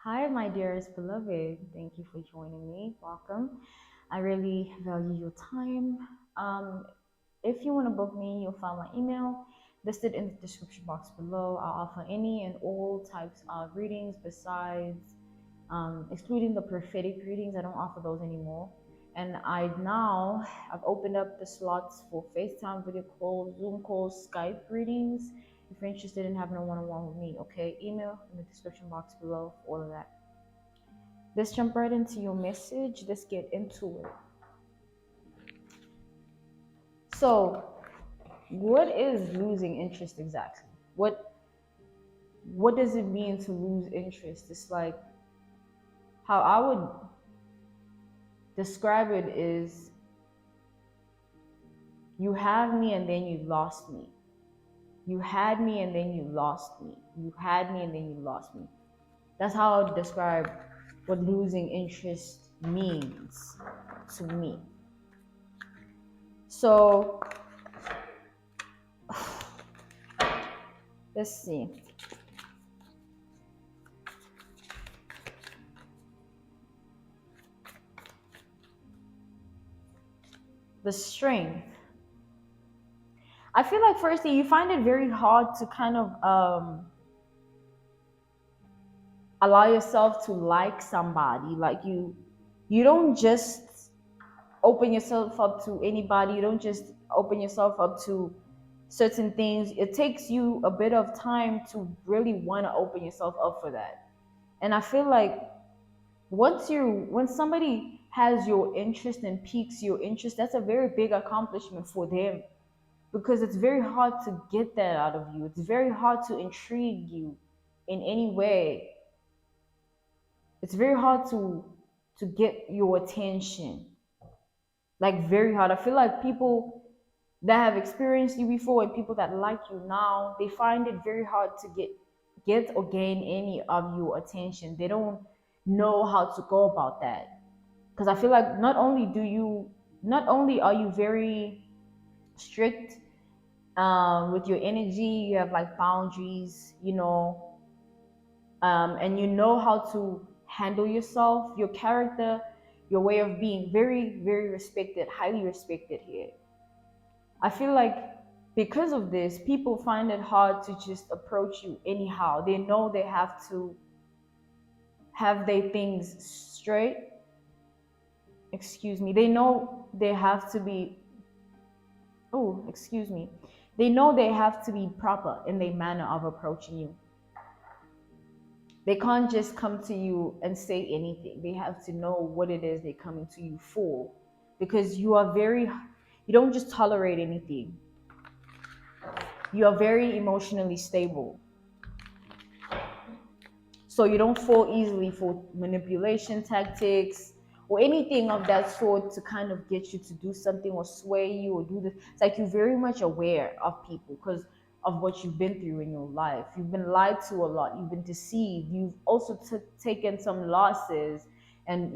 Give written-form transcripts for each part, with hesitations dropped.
Hi, my dearest beloved. Thank you for joining me. Welcome. I really value your time. Um, if you want to book me, you'll find my email listed in the description box below. I'll offer any and all types of readings besides, excluding the prophetic readings. I don't offer those anymore. And I've opened up the slots for FaceTime video calls, Zoom calls, Skype readings if you're interested in having a one-on-one with me. Okay, email in the description box below for all of that. Let's jump right into your message. Let's get into it. So, what is losing interest exactly? What does it mean to lose interest? It's like how I would describe it is you have me and then you lost me. You had me and then you lost me. You had me and then you lost me. That's how I would describe what losing interest means to me. So, let's see. The strength. I feel like firstly you find it very hard to kind of allow yourself to like somebody. Like you don't just open yourself up to anybody. You don't just open yourself up to certain things. It takes you a bit of time to really want to open yourself up for that. And I feel like when somebody has your interest and piques your interest, that's a very big accomplishment for them because it's very hard to get that out of you. It's very hard to intrigue you in any way. It's very hard to get your attention. Like very hard. I feel like people that have experienced you before and people that like you now, they find it very hard to get or gain any of your attention. They don't know how to go about that. Because I feel like not only are you very strict with your energy, you have like boundaries, and you know how to handle yourself, your character, your way of being, very, very respected, highly respected here. I feel like because of this, people find it hard to just approach you anyhow. They know they have to have their things straight. Excuse me. They know they have to be, oh, excuse me. They know they have to be proper in their manner of approaching you. They can't just come to you and say anything. They have to know what it is they're coming to you for. Because you don't just tolerate anything. You are very emotionally stable. So you don't fall easily for manipulation tactics or anything of that sort to kind of get you to do something or sway you or do this. It's like you're very much aware of people because of what you've been through in your life. You've been lied to a lot. You've been deceived. You've also taken some losses and,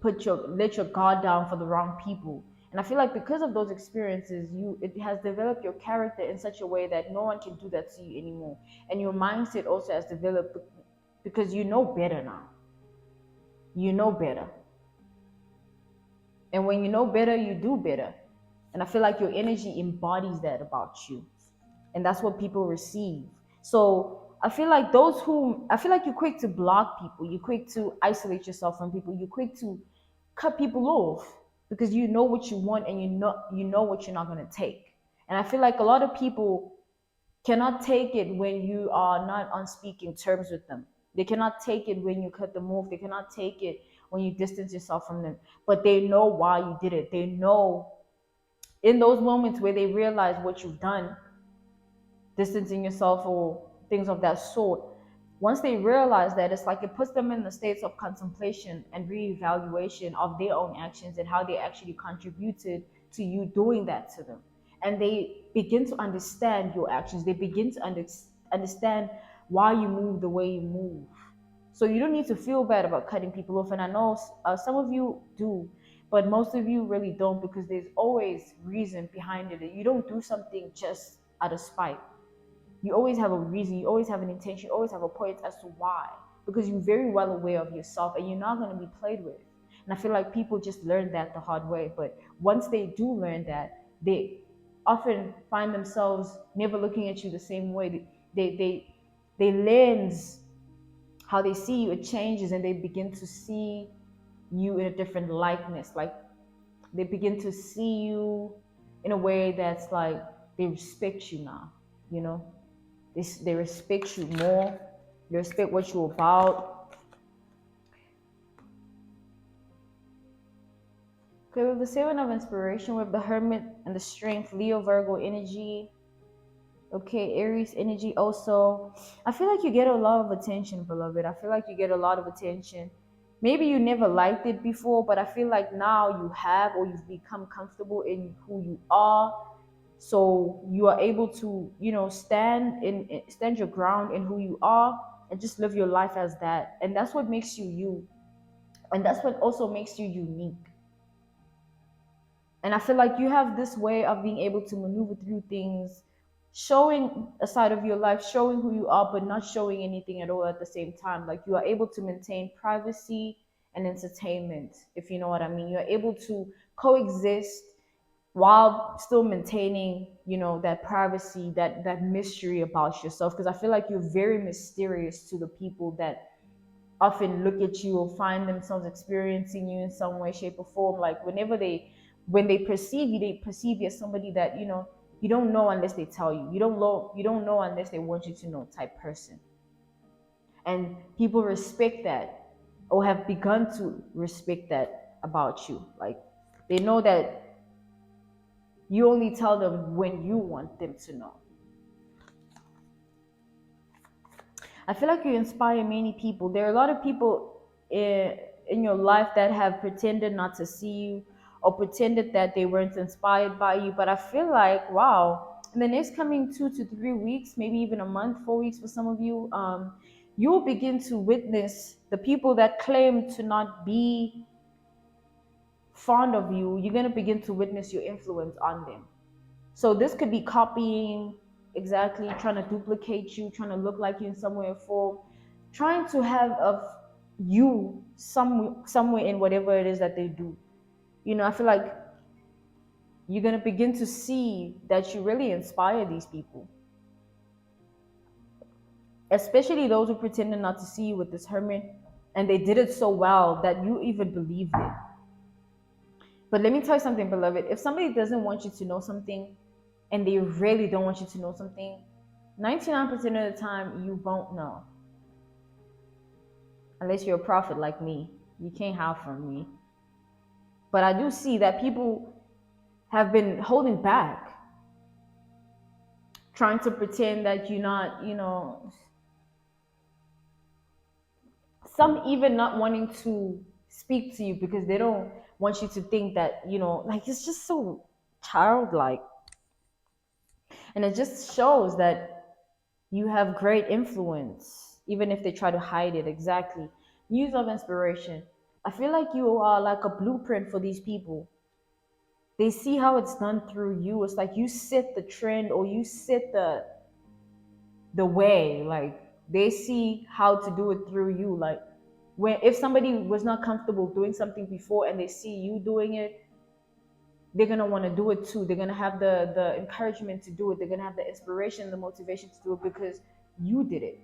let your guard down for the wrong people. And I feel like because of those experiences, it has developed your character in such a way that no one can do that to you anymore. And your mindset also has developed because you know better now. You know better. And when you know better, you do better. And I feel like your energy embodies that about you. And that's what people receive. So I feel like you're quick to block people, you're quick to isolate yourself from people, you're quick to cut people off because you know what you want and you know what you're not gonna take. And I feel like a lot of people cannot take it when you are not on speaking terms with them. They cannot take it when you cut them off. They cannot take it when you distance yourself from them. But they know why you did it. They know in those moments where they realize what you've done, distancing yourself or things of that sort, once they realize that, it's like it puts them in the states of contemplation and reevaluation of their own actions and how they actually contributed to you doing that to them. And they begin to understand your actions. They begin to understand why you move the way you move. So you don't need to feel bad about cutting people off. And I know some of you do, but most of you really don't because there's always reason behind it. You don't do something just out of spite. You always have a reason, you always have an intention, you always have a point as to why. because you're very well aware of yourself and you're not going to be played with. And I feel like people just learn that the hard way. But once they do learn that, they often find themselves never looking at you the same way. They lens how they see you, it changes, and they begin to see you in a different likeness. Like they begin to see you in a way that's like they respect you now. You know, they respect you more. They respect what you're about. Okay, with the Seven of Inspiration, with the Hermit and the Strength, Leo, Virgo energy. Okay, Aries energy also. I feel like you get a lot of attention, beloved. I feel like you get a lot of attention. Maybe you never liked it before, but I feel like now you have, or you've become comfortable in who you are. So you are able to, stand your ground in who you are and just live your life as that. And that's what makes you you. And that's what also makes you unique. And I feel like you have this way of being able to maneuver through things, showing a side of your life, showing who you are, but not showing anything at all at the same time. Like you are able to maintain privacy and entertainment, if you know what I mean. You're able to coexist while still maintaining, that privacy, that mystery about yourself. Because I feel like you're very mysterious to the people that often look at you or find themselves experiencing you in some way, shape, or form. Like when they perceive you, they perceive you as somebody that you don't know unless they tell you. You don't know unless they want you to know type person. And people respect that, or have begun to respect that about you. Like they know that you only tell them when you want them to know. I feel like you inspire many people. There are a lot of people in your life that have pretended not to see you, or pretended that they weren't inspired by you. But I feel like, wow, in the next coming 2 to 3 weeks, maybe even a month, 4 weeks for some of you, you will begin to witness the people that claim to not be fond of you. You're going to begin to witness your influence on them. So this could be copying, exactly, trying to duplicate you, trying to look like you in some way or form, trying to have of you somewhere in whatever it is that they do. I feel like you're gonna begin to see that you really inspire these people, especially those who pretended not to see you with this hermit, and they did it so well that you even believed it. But let me tell you something, beloved. If somebody doesn't want you to know something, and they really don't want you to know something, 99% of the time you won't know. Unless you're a prophet like me. You can't hide from me. But I do see that people have been holding back, trying to pretend that you're not, some even not wanting to speak to you because they don't want you to think that, like it's just so childlike. And it just shows that you have great influence, even if they try to hide it. Exactly. Muse of inspiration. I feel like you are like a blueprint for these people. They see how it's done through you. It's like you set the trend, or you set the way. Like they see how to do it through you. Like when if somebody was not comfortable doing something before and they see you doing it, they're gonna want to do it too. They're gonna have the encouragement to do it. They're gonna have the inspiration, the motivation to do it because you did it.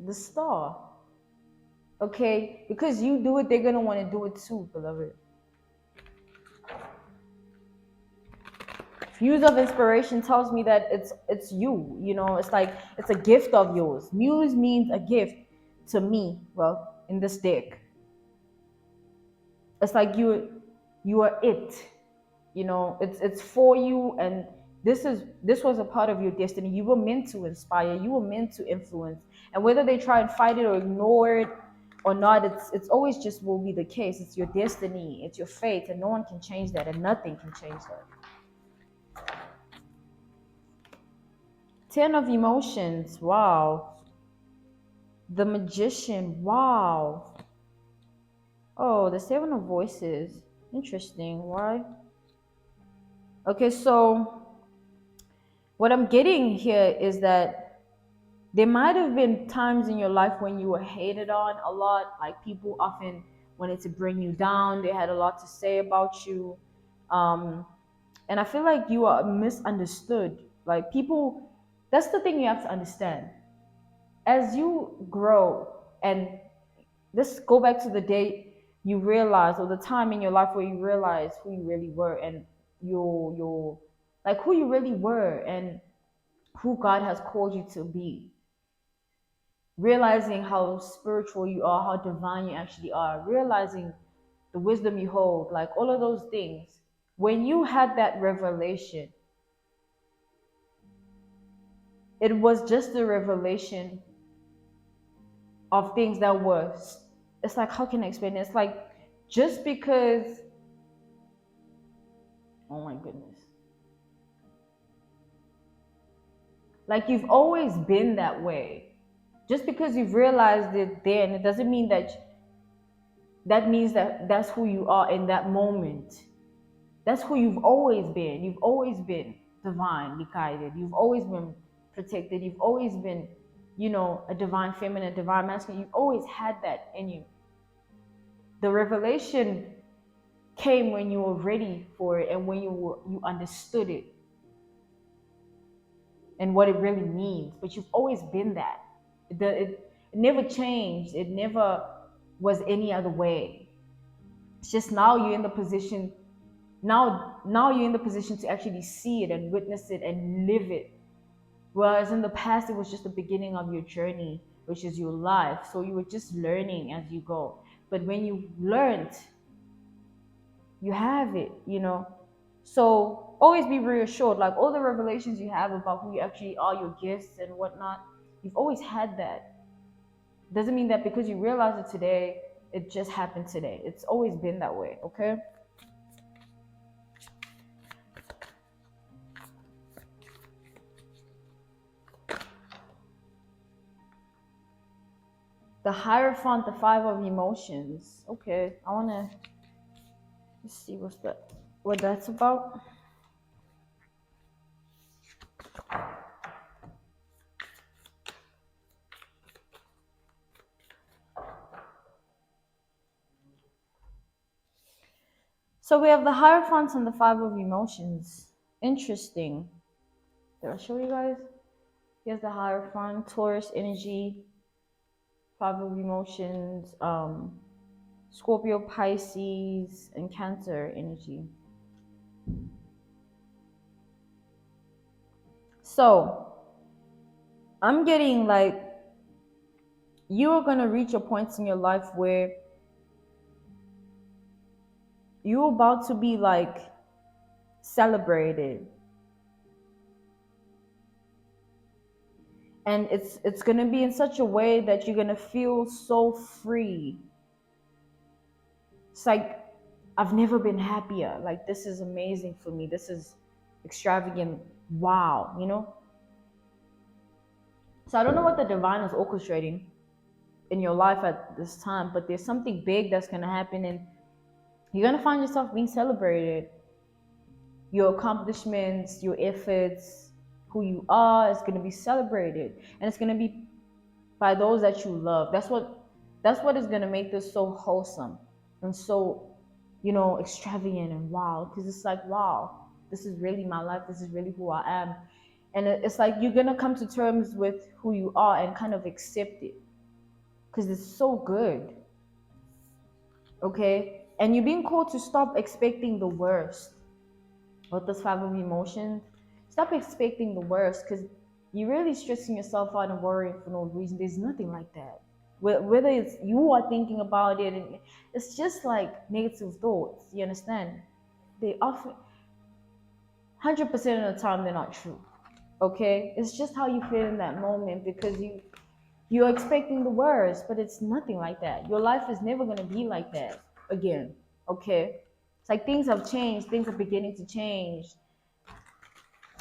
The star. Okay, because you do it, they're gonna want to do it too, beloved. Muse of inspiration tells me that it's you. It's like it's a gift of yours. Muse means a gift to me. Well, in this deck, it's like you are it. It's for you, and this was a part of your destiny. You were meant to inspire. You were meant to influence, and whether they try and fight it or ignore it or not, it's always just will be the case. It's your destiny. It's your fate, and no one can change that, and nothing can change that. Ten of emotions. Wow. The magician. Wow. Oh, the seven of voices. Interesting. Why? Okay, so what I'm getting here is that There might have been times in your life when you were hated on a lot, like people often wanted to bring you down, they had a lot to say about you. Um, and I feel like you are misunderstood. Like people, that's the thing you have to understand. As you grow, and let's go back to the day you realize, or the time in your life where you realize who you really were, and your like who you really were, and who God has called you to be. Realizing how spiritual you are, how divine you actually are, realizing the wisdom you hold, like all of those things. When you had that revelation, it was just a revelation of things that was, it's like, how can I explain it? It's like, just because, oh my goodness, like you've always been that way. Just because you've realized it then, it doesn't mean that means that that's who you are in that moment. That's who you've always been. You've always been divinely guided. You've always been protected. You've always been, a divine feminine, divine masculine. You've always had that in you. The revelation came when you were ready for it, and when you understood it and what it really means. But you've always been that. It never changed. It never was any other way. It's just now you're in the position, now you're in the position to actually see it and witness it and live it. Whereas in the past it was just the beginning of your journey, which is your life. So you were just learning as you go. But when you learned, you have it. So always be reassured, like all the revelations you have about who you actually are, your gifts and whatnot, you've always had that. Doesn't mean that because you realize it today, it just happened today. It's always been that way, okay? The Hierophant, the Five of Emotions. Okay, I wanna, let's see what that's about. So we have the Hierophant and the Five of Emotions. Interesting. Did I show you guys? Here's the Hierophant, Taurus energy, Five of Emotions, Scorpio, Pisces, and Cancer energy. So I'm getting like you are gonna reach a point in your life where you're about to be like celebrated. And it's gonna be in such a way that you're gonna feel so free. It's like, I've never been happier. Like, this is amazing for me. This is extravagant. Wow. So I don't know what the divine is orchestrating in your life at this time, but there's something big that's gonna happen, and you're gonna find yourself being celebrated. Your accomplishments, your efforts, who you are is gonna be celebrated, and it's gonna be by those that you love. That's what is gonna make this so wholesome and so, extravagant and wild. Because it's like, wow, this is really my life. This is really who I am. And it's like you're gonna come to terms with who you are and kind of accept it, because it's so good. Okay, and you're being called to stop expecting the worst with this Five of Emotions. Stop expecting the worst, because you're really stressing yourself out and worrying for no reason. There's nothing like that. Whether it's you are thinking about it, and it's just like negative thoughts. You understand? They often, 100% of the time, they're not true. Okay, it's just how you feel in that moment, because you're expecting the worst, but it's nothing like that. Your life is never gonna be like that again. Okay, it's like things have changed. Things are beginning to change.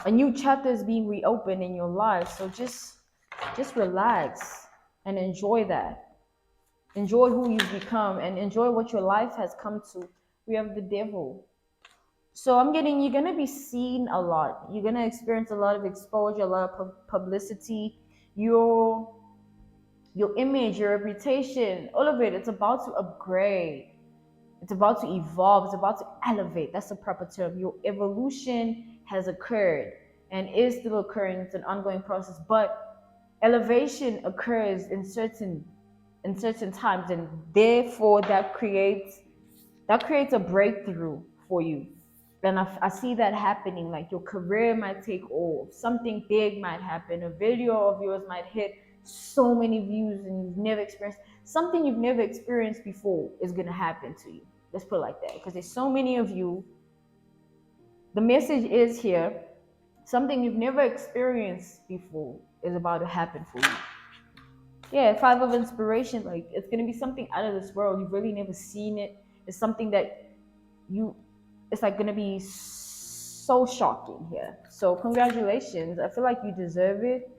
A new chapter is being reopened in your life. So just relax and enjoy that. Enjoy who you've become and enjoy what your life has come to. We have the devil. So I'm getting, you're gonna be seen a lot. You're gonna experience a lot of exposure, a lot of publicity. your your image, your reputation, all of it, it's about to upgrade. It's about to evolve. It's about to elevate. That's the proper term. Your evolution has occurred and is still occurring. It's an ongoing process, but elevation occurs in certain times, and therefore that creates a breakthrough for you. And I see that happening. Like your career might take off, something big might happen, a video of yours might hit so many views, and you've never experienced something you've never experienced before is gonna happen to you. Let's put it like that, because there's so many of you. The message is here: something you've never experienced before is about to happen for you. Yeah, five of inspiration, like it's gonna be something out of this world. You've really never seen it. It's something that you it's like gonna be so shocking here. So congratulations. I feel like you deserve it.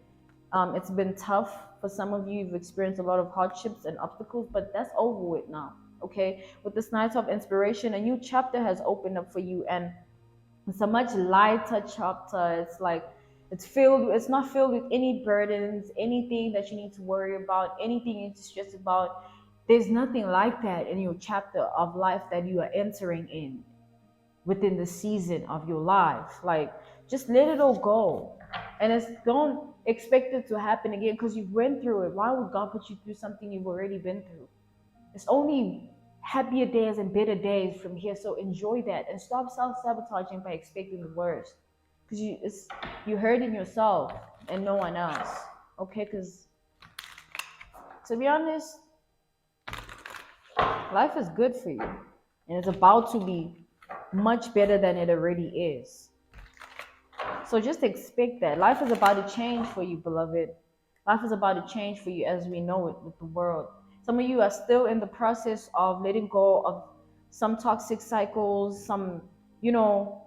It's been tough for some of you. You've experienced a lot of hardships and obstacles, but that's over with now. Okay, with this night of inspiration, a new chapter has opened up for you, and it's a much lighter chapter. It's like it's not filled with any burdens, anything that you need to worry about, anything you need to stress about. There's nothing like that in your chapter of life that you are entering in within the season of your life. Like, just let it all go. And it's don't expect it to happen again because you went through it. Why would God put you through something you've already been through? It's only happier days and better days from here. So enjoy that and stop self-sabotaging by expecting the worst. Because you hurting yourself and no one else. Okay, because to be honest, life is good for you. And it's about to be much better than it already is. So just expect that. Life is about to change for you, beloved. Life is about to change for you as we know it with the world. Some of you are still in the process of letting go of some toxic cycles,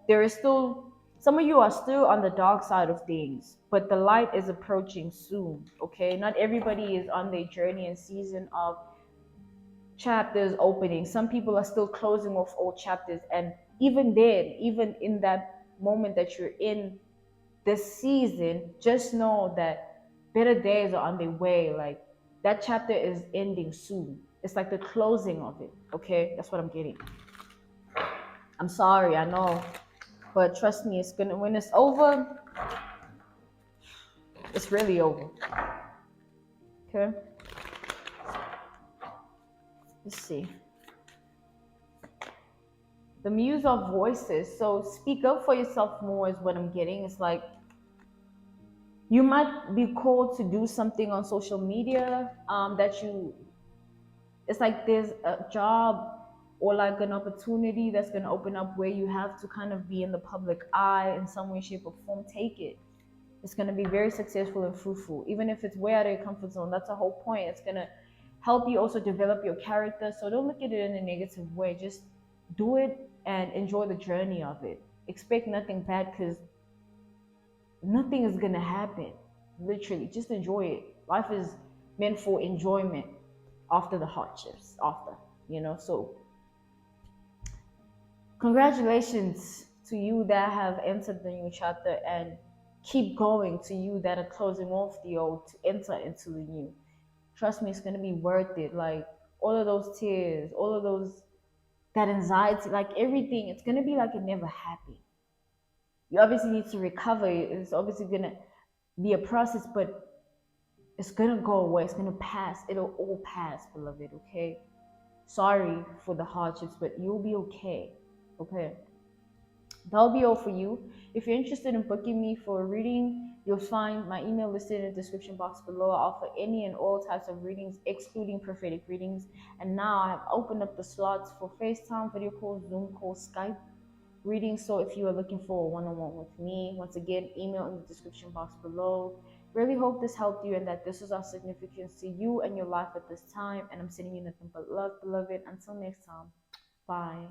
there is still, some of you are still on the dark side of things, but the light is approaching soon, okay? Not everybody is on their journey and season of chapters opening. Some people are still closing off old chapters, and even then, even in that moment that you're in this season, just know that better days are on their way. Like, that chapter is ending soon. It's like the closing of it. Okay, that's what I'm getting. I'm sorry, I know, but trust me, it's gonna, when it's over, it's really over. Okay, let's see. The muse of voices. So speak up for yourself more is what I'm getting. It's like you might be called to do something on social media, it's like there's a job or like an opportunity that's going to open up where you have to kind of be in the public eye in some way, shape, or form. Take it. It's going to be very successful and fruitful, even if it's way out of your comfort zone. That's the whole point. It's going to help you also develop your character. So don't look at it in a negative way. Just do it and enjoy the journey of it. Expect nothing bad, because nothing is going to happen. Literally, just enjoy it. Life is meant for enjoyment after the hardships, So congratulations to you that have entered the new chapter, and keep going to you that are closing off the old to enter into the new. Trust me, it's going to be worth it. Like, all of those tears, all of that anxiety, like everything, it's going to be like it never happened. You obviously need to recover. It's obviously going to be a process, but it's going to go away. It's going to pass. It'll all pass, beloved, okay? Sorry for the hardships, but you'll be okay. Okay. That'll be all for you. If you're interested in booking me for a reading, you'll find my email listed in the description box below. I offer any and all types of readings, excluding prophetic readings. And now I have opened up the slots for FaceTime, video calls, Zoom calls, Skype readings. So if you are looking for a one-on-one with me, once again, email in the description box below. Really hope this helped you and that this is of significance to you and your life at this time. And I'm sending you nothing but love, beloved. Until next time, bye.